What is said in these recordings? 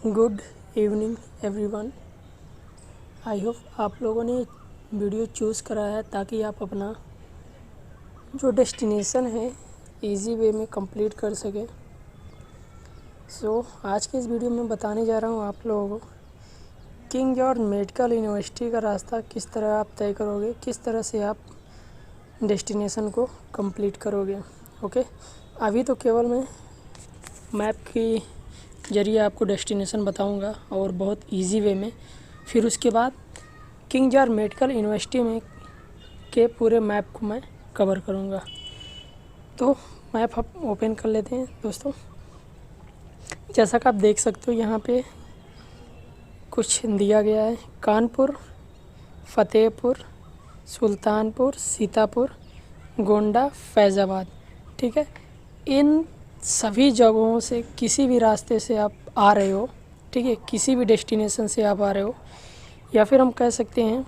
Good evening everyone. I hope आप लोगों ने वीडियो चूज़ करा है ताकि आप अपना जो डेस्टिनेशन है इजी वे में कंप्लीट कर सकें। आज के इस वीडियो में बताने जा रहा हूँ आप लोगों को किंग जॉर्ज मेडिकल यूनिवर्सिटी का रास्ता किस तरह आप तय करोगे, किस तरह से आप डेस्टिनेशन को कंप्लीट करोगे। ओके, अभी तो केवल मैं मैप की ज़रिए आपको डेस्टिनेशन बताऊंगा और बहुत इजी वे में। फिर उसके बाद किंग जॉर्ज मेडिकल यूनिवर्सिटी में के पूरे मैप को मैं कवर करूंगा। तो मैप आप ओपन कर लेते हैं दोस्तों। जैसा कि आप देख सकते हो यहाँ पे कुछ दिया गया है। कानपुर, फ़तेहपुर, सुल्तानपुर, सीतापुर, गोंडा, फैज़ाबाद। ठीक है, इन सभी जगहों से किसी भी रास्ते से आप आ रहे हो, ठीक है, किसी भी डेस्टिनेशन से आप आ रहे हो, या फिर हम कह सकते हैं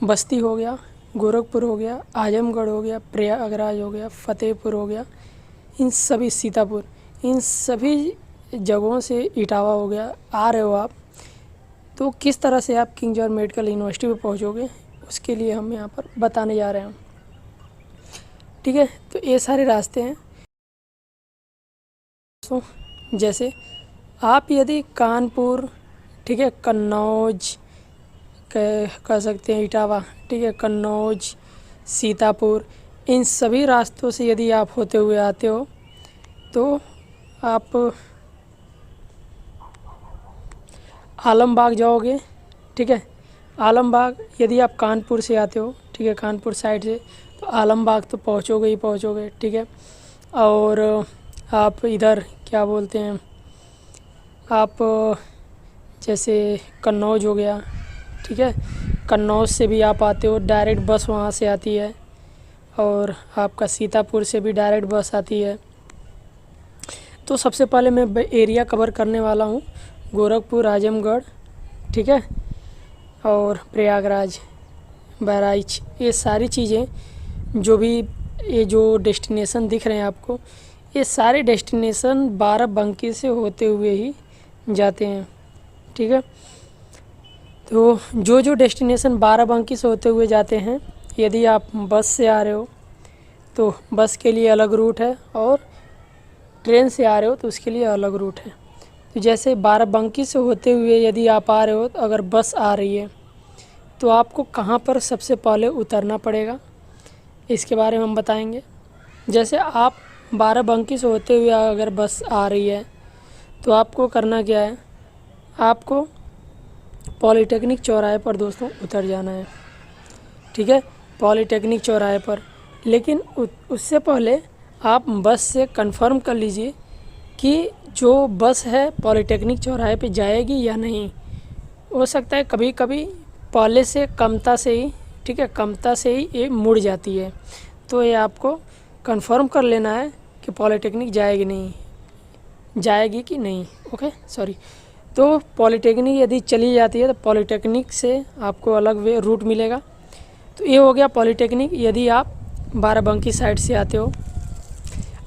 बस्ती हो गया, गोरखपुर हो गया, आजमगढ़ हो गया, प्रयागराज हो गया, फ़तेहपुर हो गया, इन सभी, सीतापुर, इन सभी जगहों से इटावा हो गया, आ रहे हो आप, तो किस तरह से आप किंग जॉर्ज मेडिकल यूनिवर्सिटी पे पहुँचोगे उसके लिए हम यहाँ पर बताने जा रहे हैं। ठीक है, तो ये सारे रास्ते हैं। जैसे आप यदि कानपुर, ठीक है, कन्नौज कह सकते हैं, इटावा, ठीक है, कन्नौज, सीतापुर, इन सभी रास्तों से यदि आप होते हुए आते हो तो आप आलमबाग जाओगे। ठीक है, आलमबाग यदि आप कानपुर से आते हो, ठीक है, कानपुर साइड से, तो आलमबाग तो पहुँचोगे ही पहुँचोगे। ठीक है, और आप इधर क्या बोलते हैं, आप जैसे कन्नौज हो गया, ठीक है, कन्नौज से भी आप आते हो, डायरेक्ट बस वहाँ से आती है, और आपका सीतापुर से भी डायरेक्ट बस आती है। तो सबसे पहले मैं एरिया कवर करने वाला हूँ गोरखपुर, आजमगढ़, ठीक है, और प्रयागराज, बहराइच, ये सारी चीज़ें जो भी ये जो डेस्टिनेशन दिख रहे हैं आपको, ये सारे डेस्टिनेशन बाराबंकी से होते हुए ही जाते हैं। ठीक है, तो जो डेस्टिनेशन बाराबंकी से होते हुए जाते हैं, यदि आप बस से आ रहे हो तो बस के लिए अलग रूट है, और ट्रेन से आ रहे हो तो उसके लिए अलग रूट है। तो जैसे बाराबंकी से होते हुए यदि आप आ रहे हो, तो अगर बस आ रही है तो आपको कहाँ पर सबसे पहले उतरना पड़ेगा इसके बारे में हम बताएंगे। जैसे आप बाराबंकी से होते हुए अगर बस आ रही है तो आपको करना क्या है, आपको पॉलीटेक्निक चौराहे पर दोस्तों उतर जाना है। ठीक है, पॉलीटेक्निक चौराहे पर, लेकिन उससे पहले आप बस से कंफर्म कर लीजिए कि जो बस है पॉलीटेक्निक चौराहे पे जाएगी या नहीं। हो सकता है कभी कभी पहले से कमता से ही, ठीक है, कमता से ही ये मुड़ जाती है, तो ये आपको कंफर्म कर लेना है कि पॉलीटेक्निक जाएगी कि नहीं। Okay, sorry. तो पॉलीटेक्निक यदि चली जाती है तो पॉलीटेक्निक से आपको अलग वे रूट मिलेगा। तो ये हो गया पॉलीटेक्निक यदि आप बाराबंकी साइड से आते हो।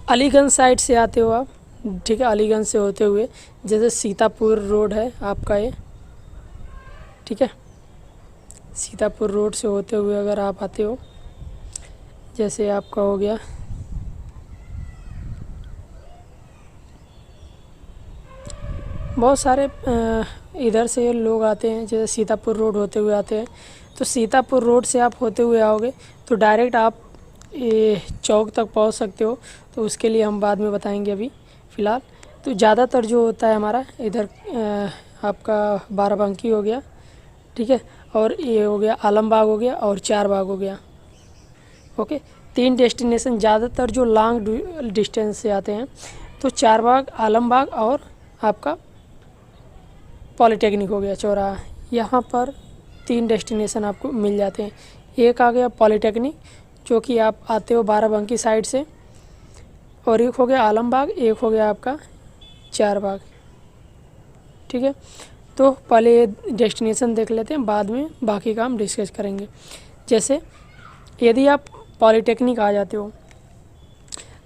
अलीगंज साइड से आते हो आप, ठीक है, अलीगंज से होते हुए जैसे सीतापुर रोड है आपका ये, ठीक है, सीतापुर रोड से होते हुए अगर आप आते हो, जैसे आपका हो गया बहुत सारे इधर से लोग आते हैं, जैसे सीतापुर रोड होते हुए आते हैं, तो सीतापुर रोड से आप होते हुए आओगे तो डायरेक्ट आप ये चौक तक पहुंच सकते हो। तो उसके लिए हम बाद में बताएंगे, अभी फ़िलहाल तो ज़्यादातर जो होता है हमारा इधर आपका बाराबंकी हो गया, ठीक है, और ये हो गया आलमबाग हो गया, और चारबाग हो गया। ओके, 3 डेस्टिनेशन ज़्यादातर जो लॉन्ग डिस्टेंस से आते हैं, तो चारबाग, आलमबाग और आपका पॉलीटेक्निक हो गया चौराहा। यहाँ पर 3 डेस्टिनेशन आपको मिल जाते हैं। एक आ गया पॉलीटेक्निक जो कि आप आते हो बाराबंकी साइड से, और एक हो गया आलमबाग, एक हो गया आपका चारबाग। ठीक है, तो पहले ये डेस्टिनेशन देख लेते हैं, बाद में बाकी का हम डिस्कस करेंगे। जैसे यदि आप पॉलीटेक्निक आ जाते हो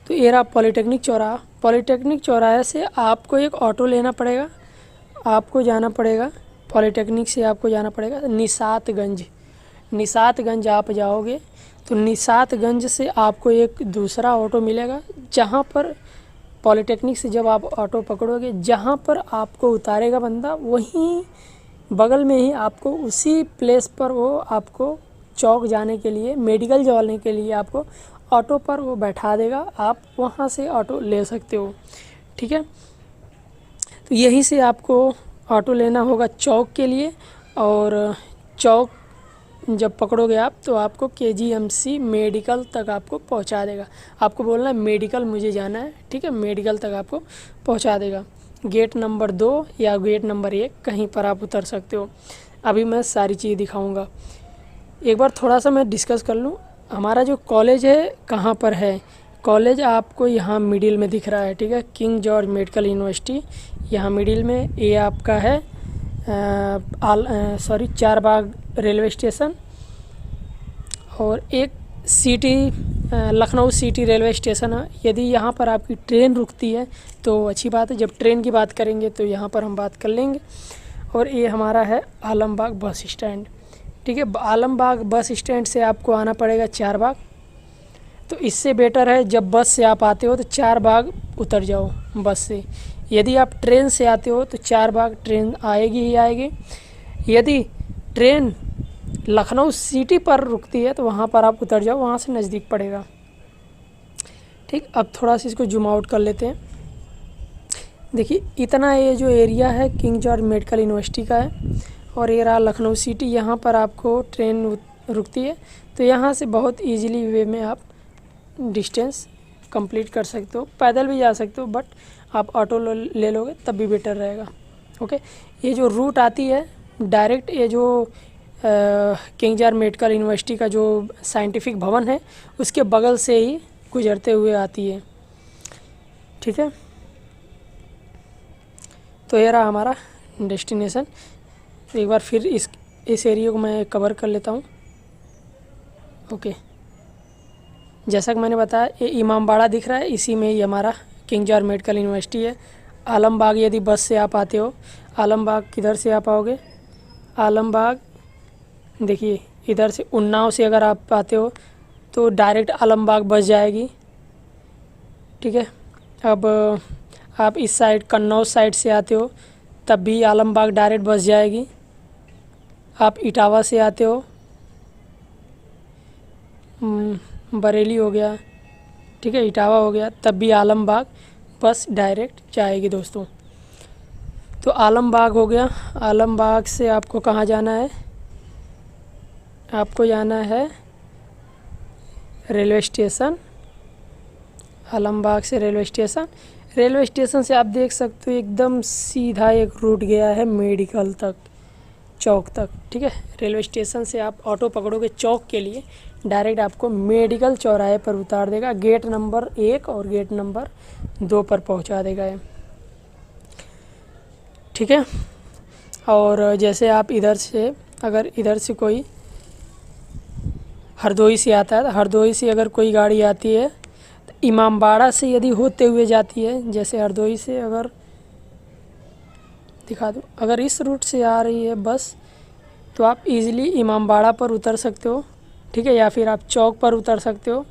तो ये रहा पॉलीटेक्निक चौराहा। पॉलीटेक्निक चौराहे से आपको एक ऑटो लेना पड़ेगा, आपको जाना पड़ेगा पॉलीटेक्निक से आपको जाना पड़ेगा निशातगंज। निशातगंज आप जाओगे तो निशातगंज से आपको एक दूसरा ऑटो मिलेगा, जहाँ पर पॉलीटेक्निक से जब आप ऑटो पकड़ोगे, जहाँ पर आपको उतारेगा बंदा, वहीं बगल में ही आपको उसी प्लेस पर वो आपको चौक जाने के लिए, मेडिकल जाने के लिए आपको ऑटो पर वो बैठा देगा। आप वहाँ से ऑटो ले सकते हो, ठीक है। तो यहीं से आपको ऑटो लेना होगा चौक के लिए, और चौक जब पकड़ोगे आप तो आपको KGMC मेडिकल तक आपको पहुंचा देगा। आपको बोलना है मेडिकल मुझे जाना है, ठीक है, मेडिकल तक आपको पहुंचा देगा। गेट नंबर 2 या गेट नंबर 1 कहीं पर आप उतर सकते हो। अभी मैं सारी चीज़ दिखाऊंगा। एक बार थोड़ा सा मैं डिस्कस कर लूँ, हमारा जो कॉलेज है कहाँ पर है। कॉलेज आपको यहाँ मिडिल में दिख रहा है, ठीक है, किंग जॉर्ज मेडिकल यूनिवर्सिटी यहाँ मिडिल में। ये आपका है चारबाग रेलवे स्टेशन, और एक city Lucknow city railway station है। यदि यहाँ पर आपकी ट्रेन रुकती है तो अच्छी बात है, जब ट्रेन की बात करेंगे तो यहाँ पर हम बात कर लेंगे। और ये हमारा है आलमबाग बस स्टैंड, ठीक है। आलमबाग बस स्टैंड से आपको आना पड़ेगा चारबाग। तो इससे बेटर है जब बस से आप आते हो तो चारबाग उतर जाओ बस से। यदि आप ट्रेन से आते हो तो चारबाग ट्रेन आएगी ही आएगी। यदि ट्रेन लखनऊ सिटी पर रुकती है तो वहाँ पर आप उतर जाओ, वहाँ से नज़दीक पड़ेगा, ठीक। अब थोड़ा सा इसको जूम आउट कर लेते हैं। देखिए इतना ये जो एरिया है किंग जॉर्ज मेडिकल यूनिवर्सिटी का है, और ये रहा लखनऊ सिटी। यहाँ पर आपको ट्रेन रुकती है, तो यहाँ से बहुत इजीली वे में आप डिस्टेंस कंप्लीट कर सकते हो। पैदल भी जा सकते हो, बट आप ऑटो ले लोगे तब भी बेटर रहेगा, ओके। ये जो रूट आती है डायरेक्ट, ये जो किंग जॉर्ज मेडिकल यूनिवर्सिटी का जो साइंटिफिक भवन है उसके बगल से ही गुजरते हुए आती है, ठीक है। तो ये रहा हमारा डेस्टिनेशन। एक बार फिर इस एरिया को मैं कवर कर लेता हूँ, ओके। जैसा कि मैंने बताया ये इमामबाड़ा दिख रहा है, इसी में ही हमारा किंग जॉर्ज मेडिकल यूनिवर्सिटी है। आलमबाग यदि बस से आप आते हो, आलमबाग किधर से आप आओगे, आलमबाग देखिए इधर से उन्नाव से अगर आप आते हो तो डायरेक्ट आलमबाग बस जाएगी, ठीक है। अब आप इस साइड कन्नौज साइड से आते हो तब भी आलमबाग डायरेक्ट बस जाएगी। आप इटावा से आते हो, बरेली हो गया, ठीक है, इटावा हो गया, तब भी आलमबाग बस डायरेक्ट जाएगी दोस्तों। तो आलमबाग हो गया। आलमबाग से आपको कहाँ जाना है, आपको जाना है रेलवे स्टेशन। आलमबाग से रेलवे स्टेशन, रेलवे स्टेशन से आप देख सकते हो एकदम सीधा एक रूट गया है मेडिकल तक, चौक तक, ठीक है। रेलवे स्टेशन से आप ऑटो पकड़ोगे चौक के लिए, डायरेक्ट आपको मेडिकल चौराहे पर उतार देगा। गेट नंबर 1 और गेट नंबर 2 पर पहुंचा देगा ये, ठीक है। और जैसे आप इधर से, अगर इधर से कोई हरदोई से आता है, तो हरदोई से अगर कोई गाड़ी आती है तो इमामबाड़ा से यदि होते हुए जाती है, जैसे हरदोई से अगर दिखा दूँ, अगर इस रूट से आ रही है बस तो आप इजीली इमामबाड़ा पर उतर सकते हो, ठीक है, या फिर आप चौक पर उतर सकते हो,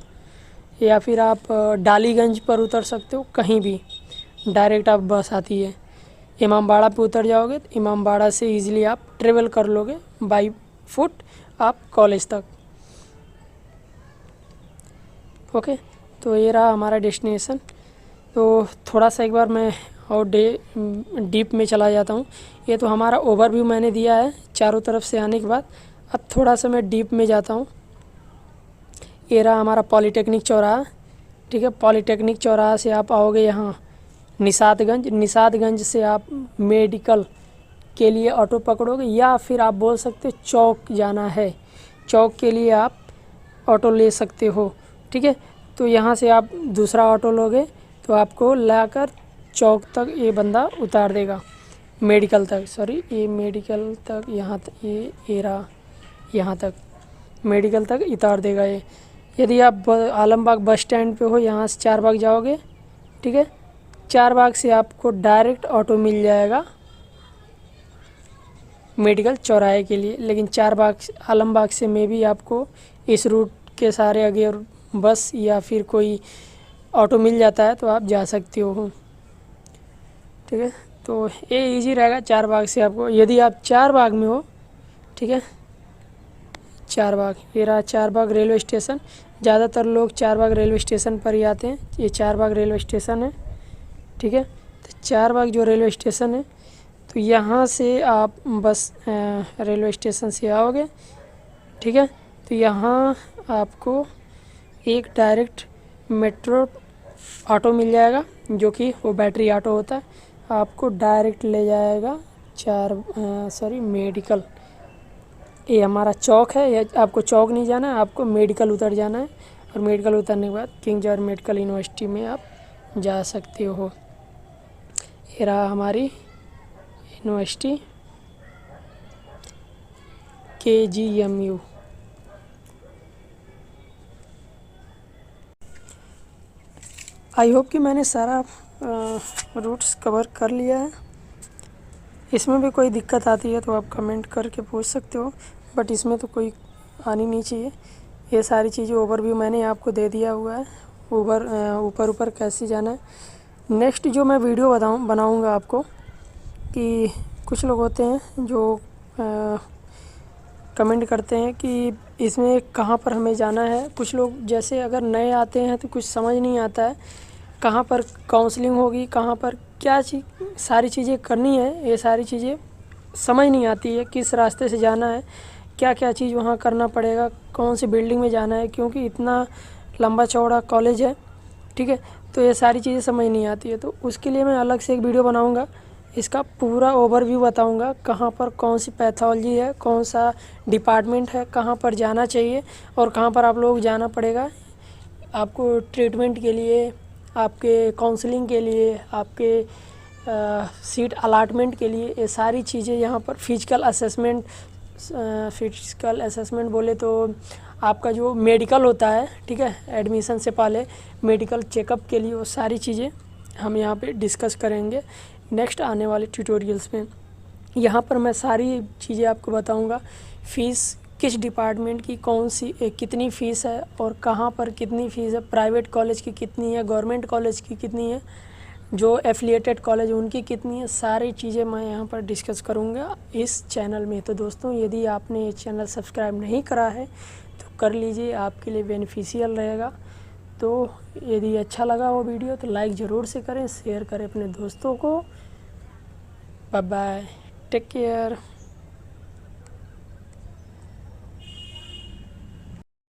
या फिर आप डालीगंज पर उतर सकते हो, कहीं भी डायरेक्ट आप बस आती है। इमामबाड़ा पे उतर जाओगे तो इमामबाड़ा से इजीली आप ट्रेवल कर लोगे बाई फुट आप कॉलेज तक, ओके। तो ये रहा हमारा डेस्टिनेशन। तो थोड़ा सा एक बार मैं और डीप में चला जाता हूँ। ये तो हमारा ओवरव्यू मैंने दिया है चारों तरफ से आने के बाद। अब थोड़ा सा मैं डीप में जाता हूँ। ये रहा हमारा पॉलीटेक्निक चौराहा, ठीक है। पॉलीटेक्निक चौराहा से आप आओगे यहाँ निशातगंज, निशातगंज से आप मेडिकल के लिए ऑटो पकड़ोगे, या फिर आप बोल सकते हो चौक जाना है, चौक के लिए आप ऑटो ले सकते हो, ठीक है। तो यहाँ से आप दूसरा ऑटो लोगे तो आपको लाकर चौक तक ये बंदा उतार देगा, मेडिकल तक, सॉरी ये मेडिकल तक, यहाँ तक ये रहा, यहाँ तक मेडिकल तक उतार देगा ये। यदि आप आलमबाग बस स्टैंड पे हो, यहाँ से चारबाग जाओगे, ठीक है, चारबाग से आपको डायरेक्ट ऑटो मिल जाएगा मेडिकल चौराहे के लिए। लेकिन चारबाग आलमबाग से में भी आपको इस रूट के सारे अगर बस या फिर कोई ऑटो मिल जाता है तो आप जा सकते हो, ठीक है। तो ये इजी रहेगा चारबाग से आपको। यदि आप चारबाग में हो, ठीक है, चारबाग, ये रहा चारबाग रेलवे स्टेशन। ज़्यादातर लोग चारबाग रेलवे स्टेशन पर ही आते हैं। ये चारबाग रेलवे स्टेशन है, ठीक है। तो चारबाग जो रेलवे स्टेशन है, तो यहाँ से आप बस रेलवे स्टेशन से आओगे, ठीक है। तो यहाँ आपको एक डायरेक्ट मेट्रो ऑटो मिल जाएगा, जो कि वो बैटरी ऑटो होता है, आपको डायरेक्ट ले जाएगा मेडिकल। ये हमारा चौक है, ये आपको चौक नहीं जाना है, आपको मेडिकल उतर जाना है। और मेडिकल उतरने के बाद किंग जॉर्ज मेडिकल यूनिवर्सिटी में आप जा सकते हो। ये रहा हमारी यूनिवर्सिटी KGMU। आई होप कि मैंने सारा रूट्स कवर कर लिया है। इसमें भी कोई दिक्कत आती है तो आप कमेंट करके पूछ सकते हो, बट इसमें तो कोई आनी नहीं चाहिए। ये सारी चीज़ें ओवरव्यू मैंने आपको दे दिया हुआ है, ऊपर ऊपर कैसे जाना है। नेक्स्ट जो मैं वीडियो बनाऊंगा आपको, कि कुछ लोग होते हैं जो कमेंट करते हैं कि इसमें कहाँ पर हमें जाना है। कुछ लोग जैसे अगर नए आते हैं तो कुछ समझ नहीं आता है कहाँ पर काउंसलिंग होगी, कहाँ पर क्या सारी चीज़ें करनी है। ये सारी चीज़ें समझ नहीं आती है, किस रास्ते से जाना है, क्या क्या चीज़ वहाँ करना पड़ेगा, कौन सी बिल्डिंग में जाना है, क्योंकि इतना लंबा चौड़ा कॉलेज है, ठीक है। तो ये सारी चीज़ें समझ नहीं आती है, तो उसके लिए मैं अलग से एक वीडियो बनाऊँगा, इसका पूरा ओवरव्यू बताऊंगा, कहाँ पर कौन सी पैथोलॉजी है, कौन सा डिपार्टमेंट है, कहाँ पर जाना चाहिए और कहाँ पर आप लोग जाना पड़ेगा आपको ट्रीटमेंट के लिए, आपके काउंसलिंग के लिए, आपके सीट अलाटमेंट के लिए। ये सारी चीज़ें यहाँ पर फिजिकल असेसमेंट बोले तो आपका जो मेडिकल होता है, ठीक है, एडमिशन से पहले मेडिकल चेकअप के लिए, वो सारी चीज़ें हम यहाँ पे डिस्कस करेंगे नेक्स्ट आने वाले ट्यूटोरियल्स में। यहाँ पर मैं सारी चीज़ें आपको बताऊँगा, फ़ीस किस डिपार्टमेंट की कौन सी कितनी फ़ीस है और कहाँ पर कितनी फ़ीस है, प्राइवेट कॉलेज की कितनी है, गवर्नमेंट कॉलेज की कितनी है, जो एफिलिएटेड कॉलेज उनकी कितनी है, सारी चीज़ें मैं यहाँ पर डिस्कस करूँगा इस चैनल में। तो दोस्तों, यदि आपने ये चैनल सब्सक्राइब नहीं करा है तो कर लीजिए, आपके लिए बेनिफिशियल रहेगा। तो यदि अच्छा लगा वो वीडियो तो लाइक ज़रूर से करें, शेयर करें अपने दोस्तों को। Bye bye, take care.